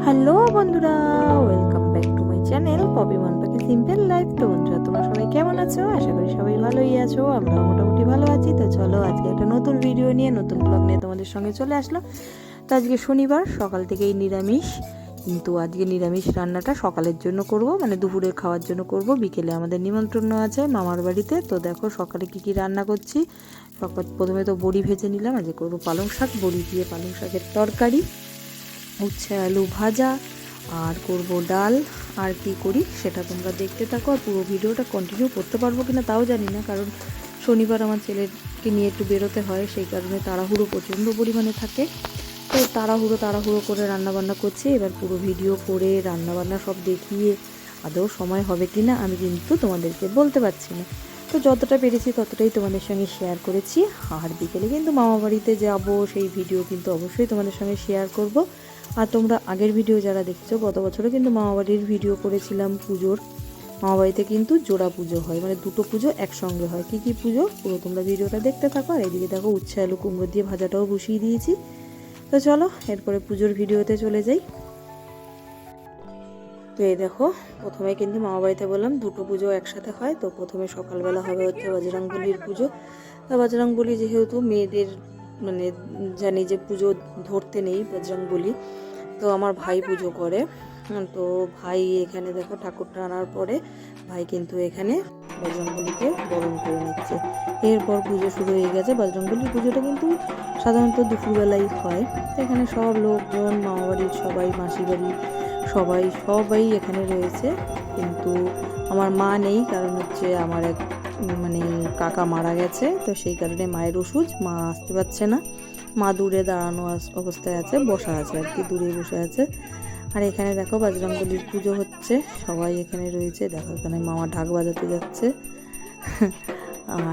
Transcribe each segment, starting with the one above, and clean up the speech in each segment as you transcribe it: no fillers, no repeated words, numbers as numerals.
Hello বন্ধুরা, welcome back to my channel পপি মন পাখি সিম্পল লাইফ। তো বন্ধুরা, তোমরা সবাই কেমন আছো? আশা করি সবাই ভালোই আছো। আমরা মোটামুটি ভালো আছি। তো চলো আজকে একটা নতুন ভিডিও নিয়ে, নতুন ব্লগ নিয়ে তোমাদের সঙ্গে চলে আসলাম। তো আজকে শনিবার, সকাল থেকেই নিরামিষ। কিন্তু আজকে নিরামিষ রান্নাটা সকালের জন্য করব, মানে দুপুরের খাওয়ার জন্য করব। বিকেলে আমাদের নিমন্ত্রণ আছে মামার বাড়িতে। তো দেখো সকালে কি কি রান্না করছি। প্রথমে তো বড়ি ভেজে নিলাম। আজকে করবো পালং শাক, বড়ি দিয়ে পালং শাকের তরকারি, উচ্ছে আলু ভাজা, আর করব ডাল। আর কি করি সেটা তোমরা দেখতে থাকো। আর পুরো ভিডিওটা কন্টিনিউ করতে পারবো কিনা তাও জানি না, কারণ শনিবার আমার ছেলেকে নিয়ে একটু বেরোতে হয়, সেই কারণে তাড়াহুড়ো প্রচণ্ড পরিমাণে থাকে। তো তাড়াহুড়ো করে রান্নাবান্না করছি। এবার পুরো ভিডিও করে রান্নাবান্না সব দেখিয়ে আদৌ সময় হবে কি না আমি কিন্তু তোমাদেরকে বলতে পারছি না। তো যতটা পেরেছি ততটাই তোমাদের সঙ্গে শেয়ার করেছি। আর বিকেলে কিন্তু মামা বাড়িতে যাবো, সেই ভিডিও কিন্তু অবশ্যই তোমাদের সঙ্গে শেয়ার করব। আর তোমরা আগের ভিডিও যারা দেখছো, গত বছরও কিন্তু মামাবাড়ির ভিডিও করেছিলাম পুজোর। মামাবাড়িতে কিন্তু জোড়া পুজো হয়, মানে দুটো পুজো একসঙ্গে হয়। কি কি পুজো পুরো তোমরা ভিডিওটা দেখতে থাকো। আর এদিকে দেখো উচ্ছে আলু কুমড়ো দিয়ে ভাজাটাও বসিয়ে দিয়েছি। তো চলো এরপরে পুজোর ভিডিওতে চলে যাই। তো এই দেখো, প্রথমে কিন্তু মামাবাড়িতে বললাম দুটো পুজো একসাথে হয়। তো প্রথমে সকালবেলা হবে হচ্ছে বজরংবলীর পুজো। তো বজরংবলী যেহেতু মেয়েদের, মানে জানি যে পুজো ধরতে নেই বজরংবলী, তো আমার ভাই পুজো করে। তো ভাই এখানে দেখো ঠাকুরটা আনার পরে ভাই কিন্তু এখানে বজরংবলীকে বরণ করে নিচ্ছে। এরপর পুজো শুরু হয়ে গেছে। বজরংবলীর পুজোটা কিন্তু সাধারণত দুপুরবেলাই হয়। তো এখানে সব লোকজন, মামাবাড়ির সবাই, মাসি বাড়ি সবাই এখানে রয়েছে। কিন্তু আমার মা নেই, কারণ হচ্ছে আমার এক মানে কাকা মারা গেছে। তো সেই কারণে মায়ের ওষুধ, মা আসতে পারছে না। মা দূরে দাঁড়ানো অবস্থায় আছে, বসা আছে আর কি, দূরে বসে আছে। আর এখানে দেখো বজরংবলীর পুজো হচ্ছে, সবাই এখানে রয়েছে। দেখো এখানে মামা ঢাক বাজাতে যাচ্ছে।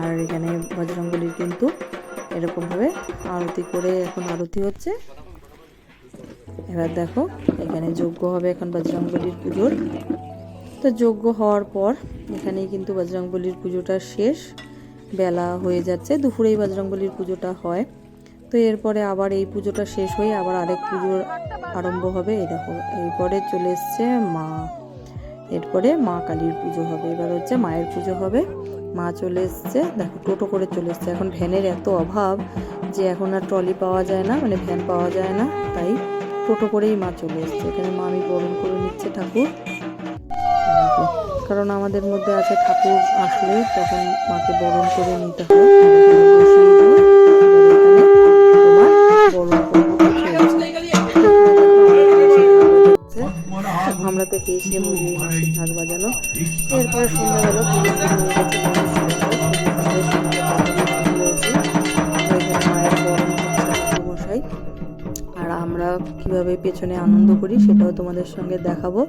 আর এখানে বজরংবলীর কিন্তু এরকমভাবে আরতি করে, এখন আরতি হচ্ছে। এবার দেখো এখানে যজ্ঞ হবে এখন বজরংবলীর পুজোর। তো যজ্ঞ হওয়ার পর এখানেই কিন্তু বজরংবলীর পুজোটা শেষ। বেলা হয়ে যাচ্ছে, দুপুরেই বজরংবলীর পুজোটা হয়। তো এরপরে আবার এই পুজোটা শেষ হয়ে আবার আরেক পুজোর আরম্ভ হবে। এই দেখো এরপরে চলে এসছে মা, এরপরে মা কালীর পুজো হবে। এবার হচ্ছে মায়ের পুজো হবে। মা চলে এসছে, দেখো টোটো করে চলে এসছে। এখন ভ্যানের এত অভাব যে এখন আর ট্রলি পাওয়া যায় না, মানে ভ্যান পাওয়া যায় না, তাই টোটো করেই মা চলে এসছে। এখানে মা আমি বরণ করে নিচ্ছে ঠাকুর, কারণ আমাদের মধ্যে আছে ঠাকুর আসলে তখন মাকে বরণ করে নিতে হয়। আমরা তো হেসে মরি মাসির ঢাক বাজানো। এরপরে সন্ধ্যাবেলা পুজো শুরু হয়ে গেছে। মায়ের বরণ হচ্ছে ঠাকুরমশাই। আর আমরা কিভাবে পেছনে আনন্দ করি সেটাও তোমাদের সঙ্গে দেখাবো।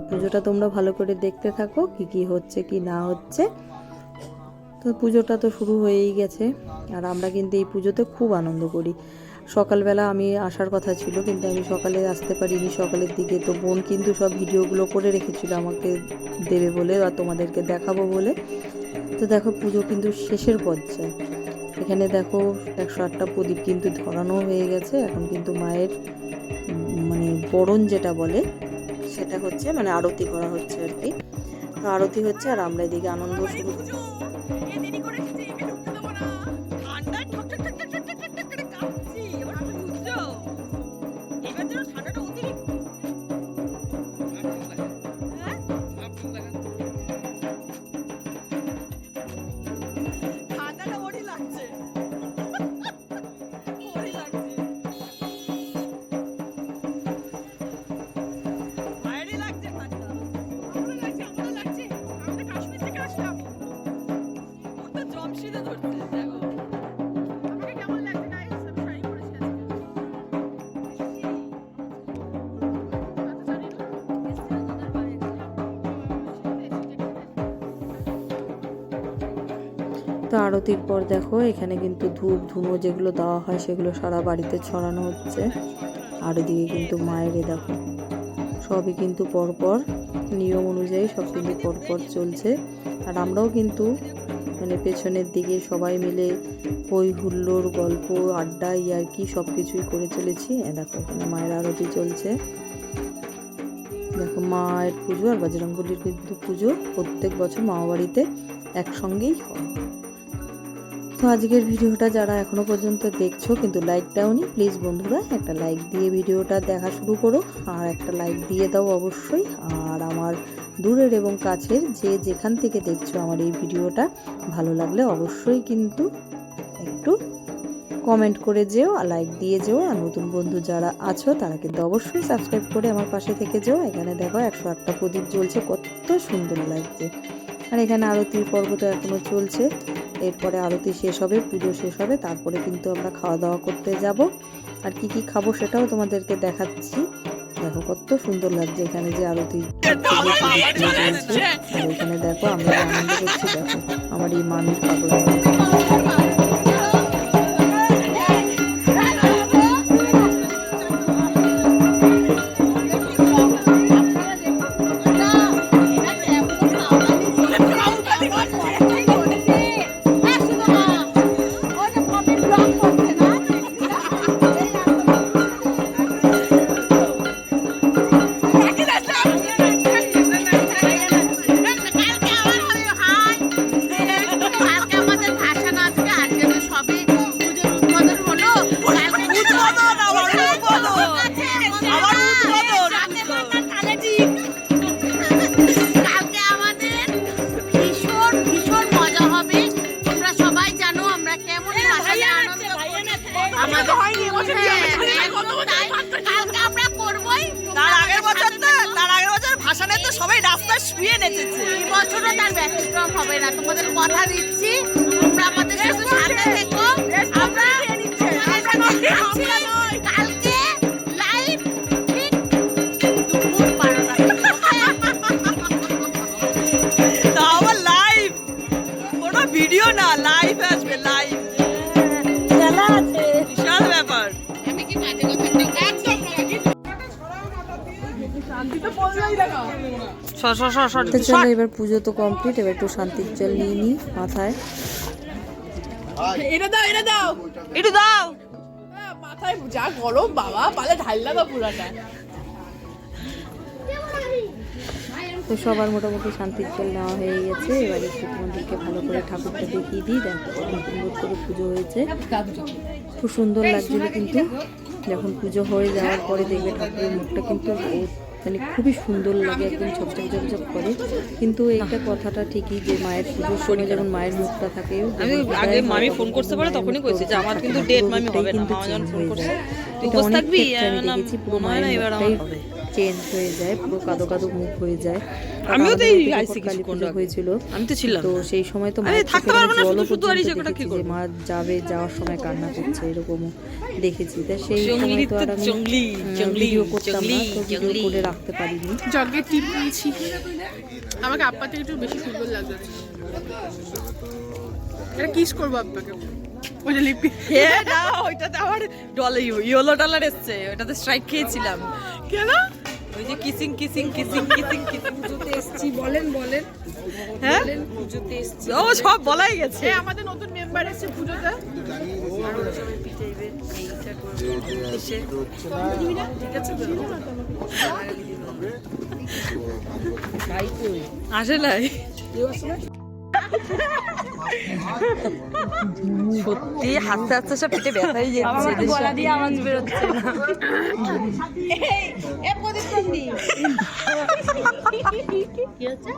পুজোটা তোমরা ভালো করে দেখতে থাকো, কি কি হচ্ছে কি না হচ্ছে। তো পুজোটা তো শুরু হয়েই গেছে। আর আমরা কিন্তু এই পুজোতে খুব আনন্দ করি। সকালবেলা আমি আসার কথা ছিল, কিন্তু আমি সকালে আসতে পারিনি সকালের দিকে। তো বোন কিন্তু সব ভিডিওগুলো করে রেখেছিল আমাকে দেবে বলে আর তোমাদেরকে দেখাবো বলে। তো দেখো পুজো কিন্তু শেষের পর্যায়ে। এখানে দেখো 108টা প্রদীপ কিন্তু ধরানো হয়ে গেছে। এখন কিন্তু মায়ের মানে বরণ যেটা বলে সেটা হচ্ছে, মানে আরতি করা হচ্ছে আর কি। তো আরতি হচ্ছে আর আমরা এদিকে আনন্দ শুরু করছি। তো আরতির পর দেখো এখানে কিন্তু ধূপ ধুনো যেগুলো দেওয়া হয় সেগুলো সারা বাড়িতে ছড়ানো হচ্ছে। আর এদিকে কিন্তু মায়ের দেখো সবই কিন্তু পরপর নিয়ম অনুযায়ী সব কিন্তু পরপর চলছে। আর আমরাও কিন্তু মানে পেছনের দিকে সবাই মিলে হই হুল্লোড়, গল্প, আড্ডা, ইয়ার্কি সব কিছুই করে চলেছি। দেখো এখানে মায়ের আরতি চলছে। দেখো মায়ের পুজো আর বজরংবলীর কিন্তু পুজো প্রত্যেক বছর মামা বাড়িতে একসঙ্গেই হয়। তো আজকের ভিডিওটা যারা এখনো পর্যন্ত দেখছো কিন্তু লাইক দাওনি, প্লিজ বন্ধুরা একটা লাইক দিয়ে ভিডিওটা দেখা শুরু করো, আর একটা লাইক দিয়ে দাও অবশ্যই। আর আমার দূরের এবং কাছের যে যেখান থেকে দেখছো আমার এই ভিডিওটা ভালো লাগলে অবশ্যই কিন্তু একটু কমেন্ট করে যেও আর লাইক দিয়ে যেও। আর নতুন বন্ধু যারা আছো তারা কিন্তু অবশ্যই সাবস্ক্রাইব করে আমার পাশে থেকে যেও। এখানে দেখো 108টা প্রদীপ জ্বলছে, কত সুন্দর লাগছে। আর এখানে আরতির পর্ব তো এখনো চলছে, এরপরে আরতি শেষ হবে, পুজো শেষ হবে, তারপরে কিন্তু আমরা খাওয়া দাওয়া করতে যাব। আর কি কি খাবো সেটাও তোমাদেরকে দেখাচ্ছি। দেখো কত সুন্দর লাগছে এখানে যে আরতি চলছে। আর এখানে দেখো আমরা আনন্দ করছি, দেখো আমার এই মামির পাগল। সবাই রাস্তায় শুয়ে নেচেছে, এই বছরও তার ব্যতিক্রম হবে না, তোমাদের কথা দিচ্ছি। তোমরা আমাদের সাথে সাথে থেকো, আমরা কালকে লাইভ ঠিক দুপুর 12টা। আবার লাইভ, কোনো ভিডিও না, লাইভ আসবে, লাইভ খেলা আছে, বিশাল ব্যাপার। আমি কি বাজে কথা চলো এবার পুজো তো কমপ্লিট, এবার একটু শান্তির জল নিয়ে নি মাথায়। এটা দাও, এটা দাও, এটা দাও মাথায়, যা গরম বাবা, পালে ঢাললা দাও পুরাটা। তো সবার মোটামুটি শান্তির জল নেওয়া হয়ে গেছে। এবার একটু তোমাদেরকে ভালো করে ঠাকুরটা দেখিয়ে দিই। দেখো সুন্দর করে পুজো হয়েছে, খুব সুন্দর লাগছিল। কিন্তু যখন পুজো হয়ে যাওয়ার পরে দেখবে ঠাকুরের মুখটা কিন্তু মানে খুবই সুন্দর লাগে, একদম ঝকঝক ঝকঝক করে। কিন্তু এইটা কথাটা ঠিকই যে মায়ের পুজোর সময় যেমন মায়ের মুখটা থাকে, আমি আগে মামি ফোন করতে পারে তখনই কইছে যে আমার কিন্তু ডেট মামি হবে না, মামা যখন ফোন করছে তুই বস থাকবি, আমি দেখেছি পুরো মায়ের মুখটাই চেঞ্জ হয়ে যায়, পুরো কাদো কাদো মুখ হয়ে যায়। আমিও তো এই আইসি কিছুক্ষণ হয়েছিল, আমি তো ছিলাম, তো সেই সময় তো মায়ের থাকতে পারবো না, শুধু শুধু আর সেটা কি করব, মা যাওয়ার সময় কান্না করছে এরকমও দেখেছি। তা সেই সময় তো আর আমি ভিডিও করতাম না, তো ভিডিও করে রাখতে পারিনি। জগে টিপ নিয়েছি, আমাকে আপ্পা থেকে একটু বেশি সুন্দর লাগছে। এটা কিস করবো আপ্পাকে, ওই যে লিপি না, ওইটাতে আমার ইয়েলো ডলার এসছে, ওইটাতে স্ট্রাইক খেয়েছিলাম। কেন? ওই যে kissing kissing kissing kissing kissing পুজোতে এসেছি, বলেন বলেন, হ্যাঁ পুজোতে এসেছি, ও সব বলাই গেছে। আমাদের নতুন মেম্বার এসেছে পুজোতে, আসে নাই সত্যি, হাসতে হাসতে সব পেটে ব্যথা হয়ে যাচ্ছে, গলা দিয়ে আওয়াজ বেরোচ্ছে না। কি হচ্ছে?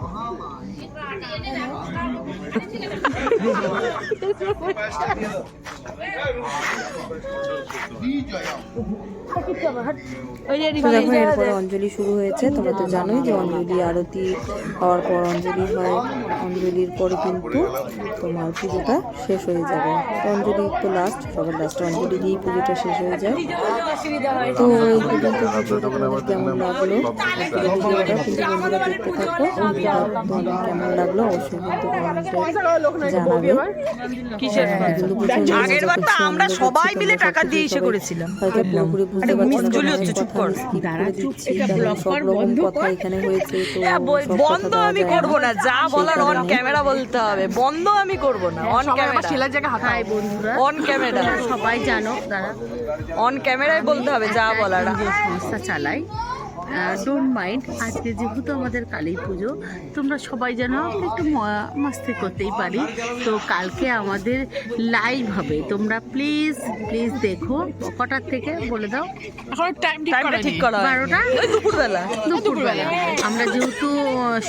এরপরে অঞ্জলি শুরু হয়েছে। তোমরা তো জানোই যে অঞ্জলি আরতি হওয়ার পর অঞ্জলি হয়, অঞ্জলির পরে কিন্তু তোমার পুজোটা শেষ হয়ে যাবে। তো অঞ্জলি তো লাস্ট, সবার লাস্টে অঞ্জলি দিয়েই পুজোটা শেষ হয়ে যায়। তো এই পর্যন্ত ভিডিওটা তোমাদের কেমন লাগলো, ভিডিওটা কিন্তু বন্ধুরা দেখতে থাকো, তোমাদের কেমন লাগলো অবশ্যই কিন্তু কমেন্টে জানাবে। আমরা সবাই মিলে টাকা দিয়ে এসে করেছিলাম, হয়তো পুরোপুরি বুঝতে পারছি না, চুপ করে দিচ্ছি, সব রকম কথা এখানে হয়েছে। তো বন্ধ আমি করব না, যা বলার অন ক্যামেরা বলতে হবে, বন্ধ আমি করব না, অন ক্যামেরা ছেলের জায়গা হাতায় বন্ধুরা, অন ক্যামেরা সবাই জানো, দাঁড়া অন ক্যামেরায় বলতে হবে যা বলার। সংস্থা চালাই ডোন্ট মাইন্ড, আজকে যেহেতু আমাদের কালী পুজো, তোমরা সবাই যেন আমরা একটু মাস্তি করতেই পারি। তো কালকে আমাদের লাইভ হবে, তোমরা প্লিজ প্লিজ দেখো। কটার থেকে বলে দাও? এখন টাইমটা ঠিক করা 12টা, দুপুরবেলা। দুপুরবেলা। আমরা যেহেতু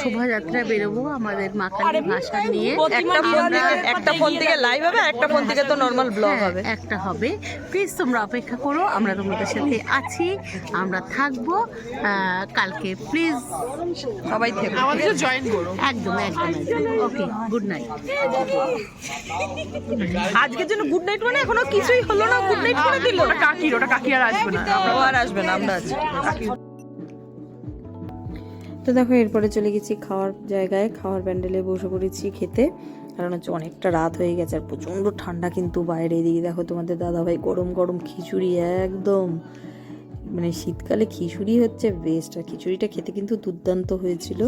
শোভাযাত্রা বেরোবো আমাদের মা কালী ভাষা নিয়ে, একটা ফোন থেকে লাইভ হবে, একটা ফোন থেকে তো নরমাল ব্লগ হবে। একটা হবে। প্লিজ তোমরা অপেক্ষা করো, আমরা তোমাদের সাথে আছি, আমরা থাকবো কালকে। প্লিজ সবাই থেকে আমাদের জয়েন করো। একদম একদম ওকে, গুড নাইট। আজকের জন্য গুড নাইট মানে এখনো কিছুই হলো না, গুড নাইট করে দিল। ওটা কাকি আর আসবে না, ও আর আসবে না, আমরা আছি। তো দেখো এরপরে চলে গেছি খাওয়ার জায়গায়, খাওয়ার প্যান্ডেলে বসে পড়েছি খেতে, কারণ হচ্ছে অনেকটা রাত হয়ে গেছে আর প্রচণ্ড ঠান্ডা কিন্তু বাইরে। এদিকে দেখো তোমাদের দাদাভাই গরম গরম খিচুড়ি, একদম মানে শীতকালে খিচুড়ি হচ্ছে বেস্ট। আর খিচুড়িটা খেতে কিন্তু দুর্দান্ত হয়েছিল,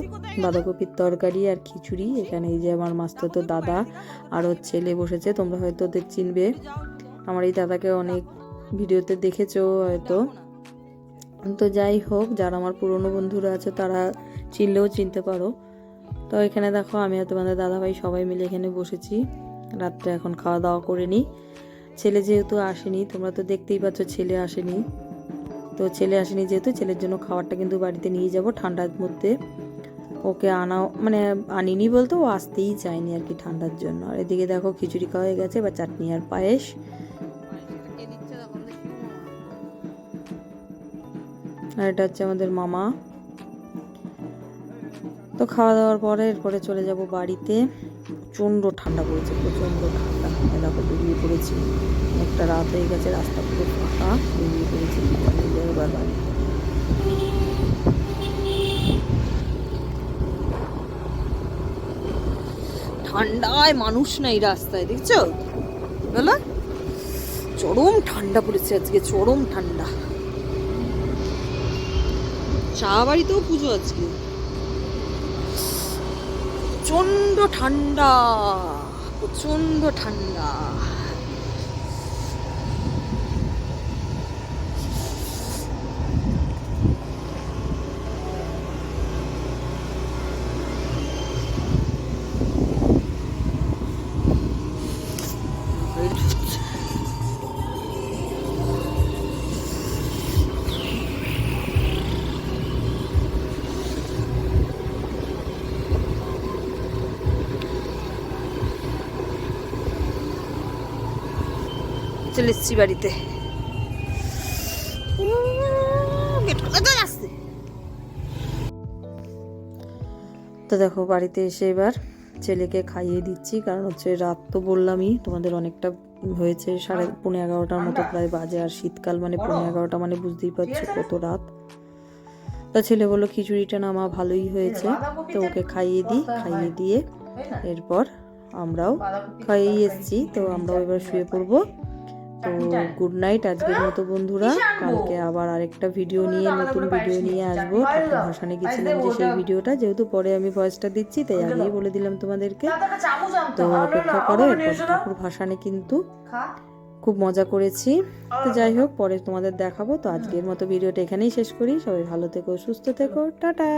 বাঁধাকপির তরকারি আর খিচুড়ি। এখানে এই যে আমার মাস্তুতো দাদা আর ওর ছেলে বসেছে, তোমরা হয়তো ওদের চিনবে, আমার এই দাদাকে অনেক ভিডিওতে দেখেছো হয়তো। তো যাই হোক, যারা আমার পুরনো বন্ধুরা আছে তারা চিনলেও চিনতে পারো। তো এখানে দেখো আমি আর তোমাদের দাদাভাই সবাই মিলে এখানে বসেছি, রাত্রে এখন খাওয়া দাওয়া করে নিই। ছেলে যেহেতু আসেনি, তোমরা তো দেখতেই পাচ্ছ ছেলে আসেনি, তো ছেলে আসেনি যেহেতু ছেলের জন্য খাবারটা কিন্তু বাড়িতে নিয়ে যাব ঠান্ডার মধ্যে। ওকে মানে আনিনি বলতে ও আসতেই চায়নি আর কি ঠান্ডার জন্য। আর এদিকে দেখো খিচুড়ি খাওয়া হয়ে গেছে, বা চাটনি আর পায়েস। আর এটা হচ্ছে আমাদের মামা। তো খাওয়া দাওয়ার পরে এরপরে চলে যাব বাড়িতে। প্রচণ্ড ঠান্ডা পড়েছে, প্রচণ্ড ঠান্ডা। দেখো বেরিয়ে পড়েছি, একটা রাত হয়ে গেছে, রাস্তা পুরো ফাঁকা, বেরিয়ে পড়েছি এবার বাড়ি। ঠান্ডায় মানুষ নাই রাস্তায়, দেখছো বলো, চরম ঠান্ডা পড়েছে আজকে, চরম ঠান্ডা। চা বাড়িতেও পুজো আজকে, প্রচণ্ড ঠান্ডা, প্রচণ্ড ঠান্ডা। চলে এসছি বাড়িতে। তো দেখো বাড়িতে এসে এবার ছেলেকে খাইয়ে দিচ্ছি, কারণ হচ্ছে রাত তো বললামই তোমাদের অনেকটা হয়েছে, 11:30 মতো প্রায় বাজে। আর শীতকাল মানে 11:30 মানে বুঝতেই পারছো কত রাত। তা ছেলে বললো খিচুড়িটা না মা ভালোই হয়েছে, তো ওকে খাইয়ে দিই। খাইয়ে দিয়ে এরপর আমরাও খাইয়ে এসছি, তো আমরাও এবার শুয়ে পড়বো। তো গুড নাইট আজকের মতো বন্ধুরা, কালকে আবার আরেকটা ভিডিও নিয়ে, নতুন ভিডিও নিয়ে আসবো। ঠাকুর ভাসানে গেছিলাম যে সেই ভিডিওটা, যেহেতু পরে আমি ভয়েসটা দিচ্ছি তাই আগেই বলে দিলাম তোমাদেরকে। তো অপেক্ষা করো, এরপর ঠাকুর ভাসানে কিন্তু খুব মজা করেছি। তো যাই হোক, পরে তোমাদের দেখাবো। তো আজকের মতো ভিডিওটা এখানেই শেষ করি। সবাই ভালো থেকো, সুস্থ থেকো, টাটা।